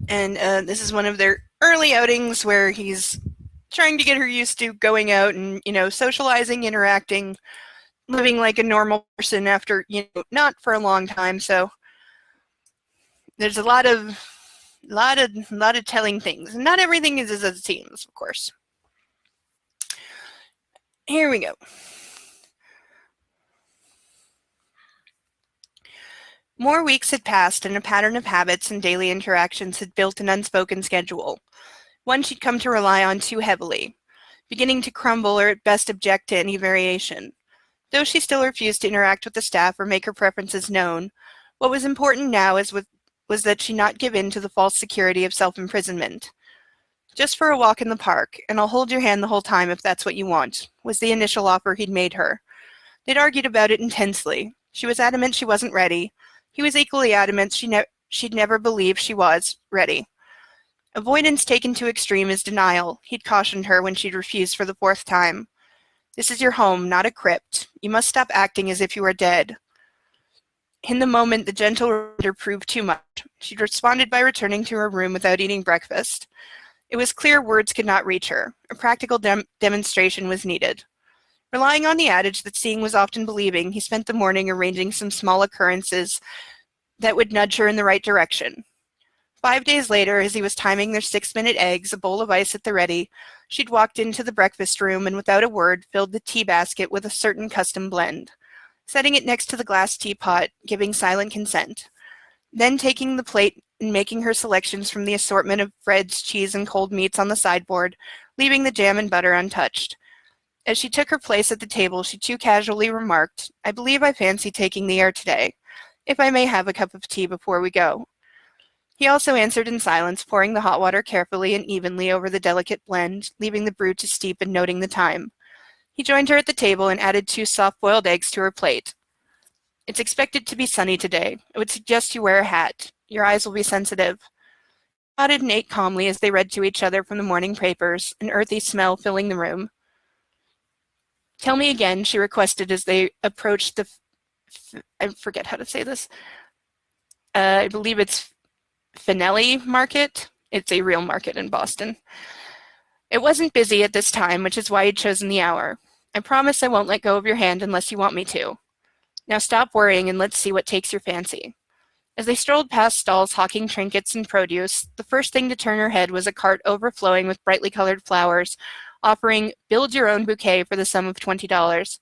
And this is one of their early outings where he's trying to get her used to going out and, socializing, interacting, living like a normal person after, not for a long time. So there's a lot of telling things. Not everything is as it seems, of course. Here we go. More weeks had passed, and a pattern of habits and daily interactions had built an unspoken schedule, one she'd come to rely on too heavily, beginning to crumble or at best object to any variation. Though she still refused to interact with the staff or make her preferences known, what was important now was that she not give in to the false security of self-imprisonment. Just for a walk in the park, and I'll hold your hand the whole time if that's what you want, was the initial offer he'd made her. They'd argued about it intensely. She was adamant she wasn't ready. He was equally adamant she'd never believed she was ready. Avoidance taken to extreme is denial, he'd cautioned her when she'd refused for the fourth time. This is your home, not a crypt. You must stop acting as if you are dead. In the moment, the gentle reminder proved too much. She'd responded by returning to her room without eating breakfast. It was clear words could not reach her. A practical demonstration was needed. Relying on the adage that seeing was often believing, he spent the morning arranging some small occurrences that would nudge her in the right direction. 5 days later, as he was timing their 6-minute eggs, a bowl of ice at the ready, she'd walked into the breakfast room and without a word filled the tea basket with a certain custom blend, setting it next to the glass teapot, giving silent consent. Then taking the plate and making her selections from the assortment of breads, cheese, and cold meats on the sideboard, leaving the jam and butter untouched. As she took her place at the table, she too casually remarked, "I believe I fancy taking the air today. If I may have a cup of tea before we go." He also answered in silence, pouring the hot water carefully and evenly over the delicate blend, leaving the brew to steep and noting the time. He joined her at the table and added 2 soft-boiled eggs to her plate. "It's expected to be sunny today. I would suggest you wear a hat. Your eyes will be sensitive." He nodded and ate calmly as they read to each other from the morning papers, an earthy smell filling the room. "Tell me again," she requested as they approached the I forget how to say this. I believe it's Finelli Market. It's a real market in Boston. It wasn't busy at this time, which is why he'd chosen the hour. "I promise I won't let go of your hand unless you want me to. Now stop worrying and let's see what takes your fancy." As they strolled past stalls hawking trinkets and produce, the first thing to turn her head was a cart overflowing with brightly colored flowers, offering "build your own bouquet" for the sum of $20.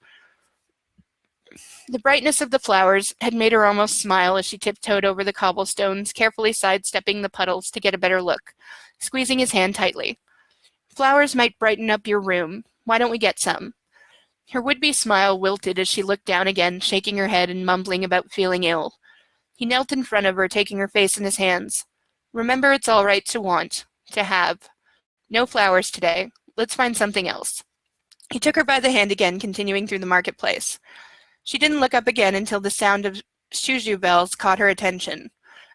The brightness of the flowers had made her almost smile as she tiptoed over the cobblestones, carefully sidestepping the puddles to get a better look, squeezing his hand tightly. "Flowers might brighten up your room. Why don't we get some?" Her would-be smile wilted as she looked down again, shaking her head and mumbling about feeling ill. He knelt in front of her, taking her face in his hands. "Remember, it's all right to want, to have. No flowers today. Let's find something else." He took her by the hand again, continuing through the marketplace. She didn't look up again until the sound of shoo bells caught her attention.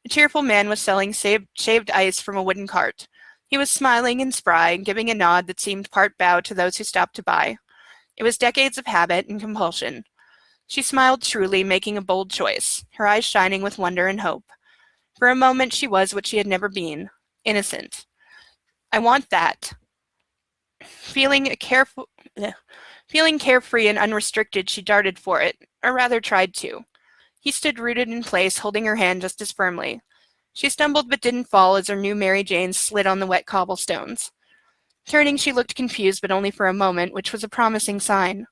A cheerful man was selling shaved ice from a wooden cart. He was smiling and spry, giving a nod that seemed part bow to those who stopped to buy. It was decades of habit and compulsion. She smiled truly, making a bold choice, her eyes shining with wonder and hope. For a moment she was what she had never been, innocent. "I want that." Feeling carefree and unrestricted, she darted for it, or rather tried to. He stood rooted in place, holding her hand just as firmly. She stumbled but didn't fall as her new Mary Jane slid on the wet cobblestones. Turning, she looked confused, but only for a moment, which was a promising sign.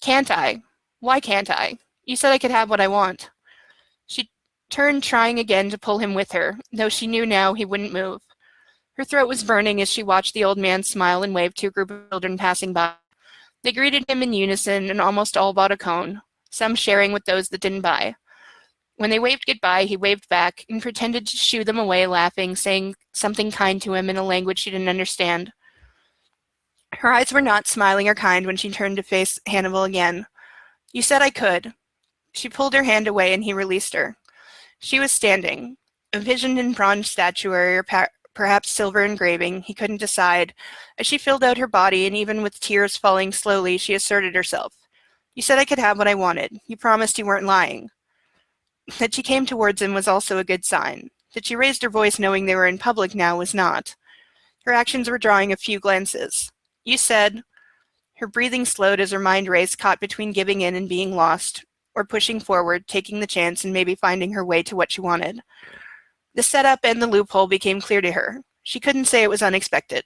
"Can't I? Why can't I? You said I could have what I want." She turned, trying again to pull him with her, though she knew now he wouldn't move. Her throat was burning as she watched the old man smile and wave to a group of children passing by. They greeted him in unison and almost all bought a cone, some sharing with those that didn't buy. When they waved goodbye, he waved back and pretended to shoo them away, laughing, saying something kind to him in a language she didn't understand. Her eyes were not smiling or kind when she turned to face Hannibal again. "You said I could." She pulled her hand away and he released her. She was standing, a vision in bronze statuary or perhaps silver engraving, he couldn't decide. As she filled out her body, and even with tears falling slowly, she asserted herself. "You said I could have what I wanted. You promised you weren't lying." That she came towards him was also a good sign. That she raised her voice knowing they were in public now was not. Her actions were drawing a few glances. You said... Her breathing slowed as her mind raced, caught between giving in and being lost, or pushing forward, taking the chance and maybe finding her way to what she wanted. The setup and the loophole became clear to her. She couldn't say it was unexpected.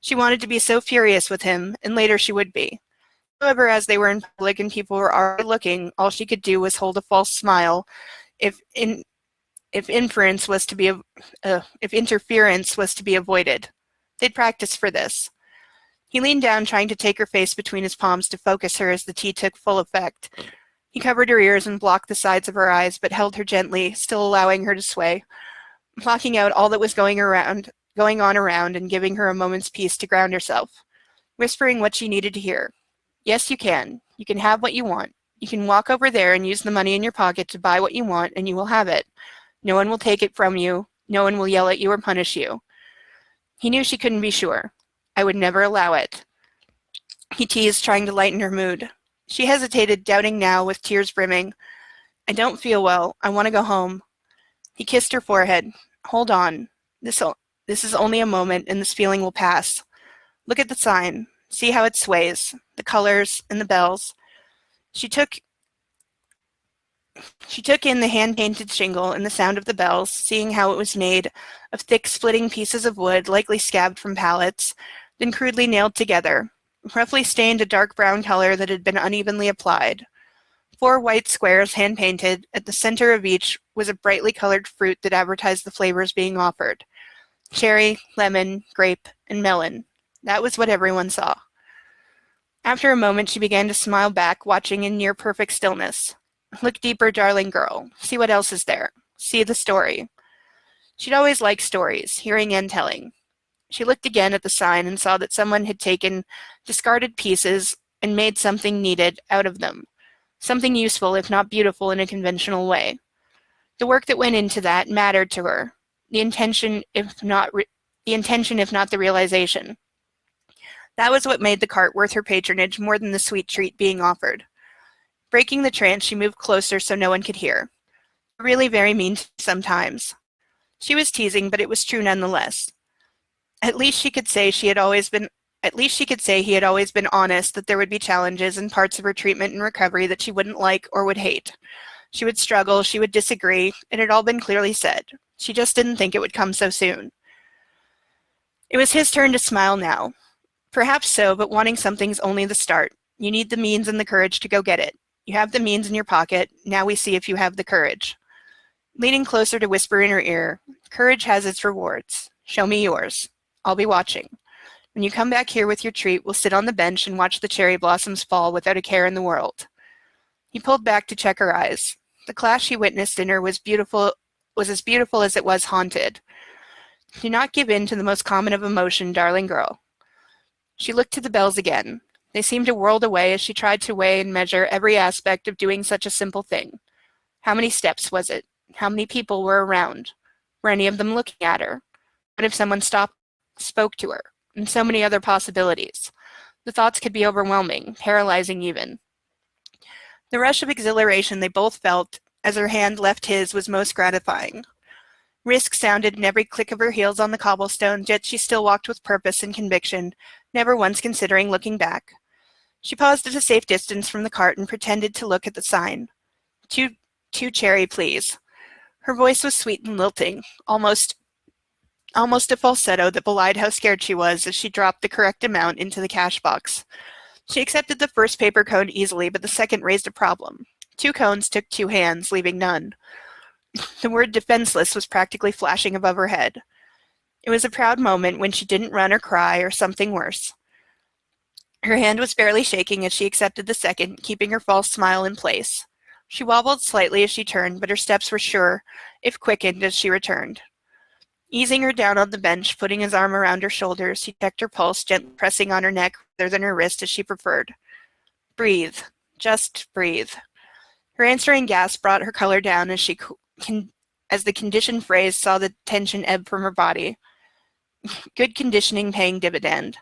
She wanted to be so furious with him, and later she would be. However, as they were in public and people were already looking, all she could do was hold a false smile if interference was to be avoided. They'd practiced for this. He leaned down, trying to take her face between his palms to focus her as the tea took full effect. He covered her ears and blocked the sides of her eyes, but held her gently, still allowing her to sway, blocking out all that was going on around and giving her a moment's peace to ground herself, whispering what she needed to hear. Yes, you can. You can have what you want. You can walk over there and use the money in your pocket to buy what you want, and you will have it. No one will take it from you. No one will yell at you or punish you. He knew she couldn't be sure. I would never allow it. He teased, trying to lighten her mood. She hesitated, doubting now, with tears brimming. I don't feel well. I want to go home. He kissed her forehead. Hold on. This is only a moment, and this feeling will pass. Look at the sign. See how it sways, the colors and the bells. She took in the hand-painted shingle and the sound of the bells, seeing how it was made of thick, splitting pieces of wood, likely scabbed from pallets, then crudely nailed together, roughly stained a dark brown color that had been unevenly applied. 4 white squares, hand-painted. At the center of each was a brightly colored fruit that advertised the flavors being offered. Cherry, lemon, grape, and melon. That was what everyone saw. After a moment, she began to smile back, watching in near-perfect stillness. Look deeper, darling girl. See what else is there. See the story. She'd always liked stories, hearing and telling. She looked again at the sign and saw that someone had taken discarded pieces and made something needed out of them. Something useful, if not beautiful, in a conventional way. The work that went into that mattered to her. The intention, if not the realization. That was what made the cart worth her patronage more than the sweet treat being offered. Breaking the trance, she moved closer so no one could hear. Really very mean sometimes. She was teasing, but it was true nonetheless. At least she could say he had always been honest, that there would be challenges and parts of her treatment and recovery that she wouldn't like or would hate. She would struggle, she would disagree, it had all been clearly said. She just didn't think it would come so soon. It was his turn to smile now. Perhaps so, but wanting something's only the start. You need the means and the courage to go get it. You have the means in your pocket, now we see if you have the courage. Leaning closer to whisper in her ear, courage has its rewards. Show me yours. I'll be watching. When you come back here with your treat, we'll sit on the bench and watch the cherry blossoms fall without a care in the world. He pulled back to check her eyes. The clash he witnessed in her was as beautiful as it was haunted. Do not give in to the most common of emotion, darling girl. She looked to the bells again. They seemed a world away as she tried to weigh and measure every aspect of doing such a simple thing. How many steps was it? How many people were around? Were any of them looking at her? What if someone spoke to her? And so many other possibilities. The thoughts could be overwhelming, paralyzing even. The rush of exhilaration they both felt as her hand left his was most gratifying. Risk sounded in every click of her heels on the cobblestones, yet she still walked with purpose and conviction, never once considering looking back. She paused at a safe distance from the cart and pretended to look at the sign. Two cherry, please. Her voice was sweet and lilting, almost a falsetto that belied how scared she was as she dropped the correct amount into the cash box. She accepted the first paper cone easily, but the second raised a problem. 2 cones took 2 hands, leaving none. The word defenseless was practically flashing above her head. It was a proud moment when she didn't run or cry or something worse. Her hand was barely shaking as she accepted the second, keeping her false smile in place. She wobbled slightly as she turned, but her steps were sure, if quickened, as she returned. Easing her down on the bench, putting his arm around her shoulders, he checked her pulse, gently pressing on her neck rather than her wrist as she preferred. Breathe. Just breathe. Her answering gasp brought her color down as the conditioned phrase saw the tension ebb from her body. Good conditioning paying dividend.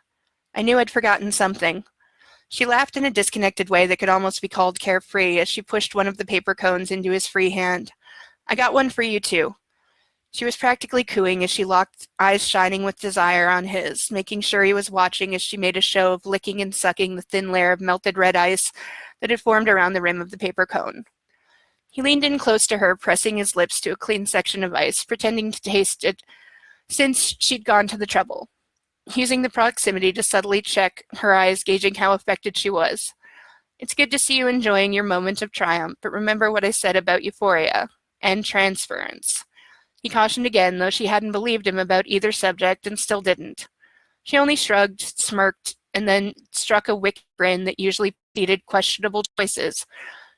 I knew I'd forgotten something. She laughed in a disconnected way that could almost be called carefree as she pushed one of the paper cones into his free hand. I got one for you, too. She was practically cooing as she locked eyes shining with desire on his, making sure he was watching as she made a show of licking and sucking the thin layer of melted red ice that had formed around the rim of the paper cone. He leaned in close to her, pressing his lips to a clean section of ice, pretending to taste it since she'd gone to the trouble, using the proximity to subtly check her eyes, gauging how affected she was. It's good to see you enjoying your moment of triumph, but remember what I said about euphoria and transference. He cautioned again, though she hadn't believed him about either subject and still didn't. She only shrugged, smirked, and then struck a wicked grin that usually preceded questionable choices.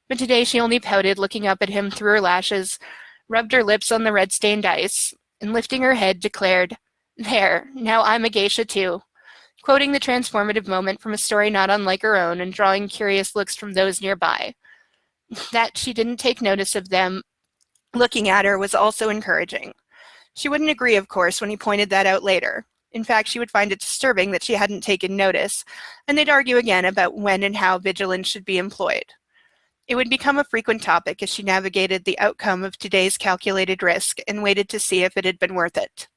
But today she only pouted, looking up at him through her lashes, rubbed her lips on the red-stained ice, and lifting her head, declared, "There, now I'm a geisha too," quoting the transformative moment from a story not unlike her own and drawing curious looks from those nearby. That she didn't take notice of them looking at her was also encouraging. She wouldn't agree, of course, when he pointed that out later. In fact, she would find it disturbing that she hadn't taken notice, and they'd argue again about when and how vigilance should be employed. It would become a frequent topic as she navigated the outcome of today's calculated risk and waited to see if it had been worth it.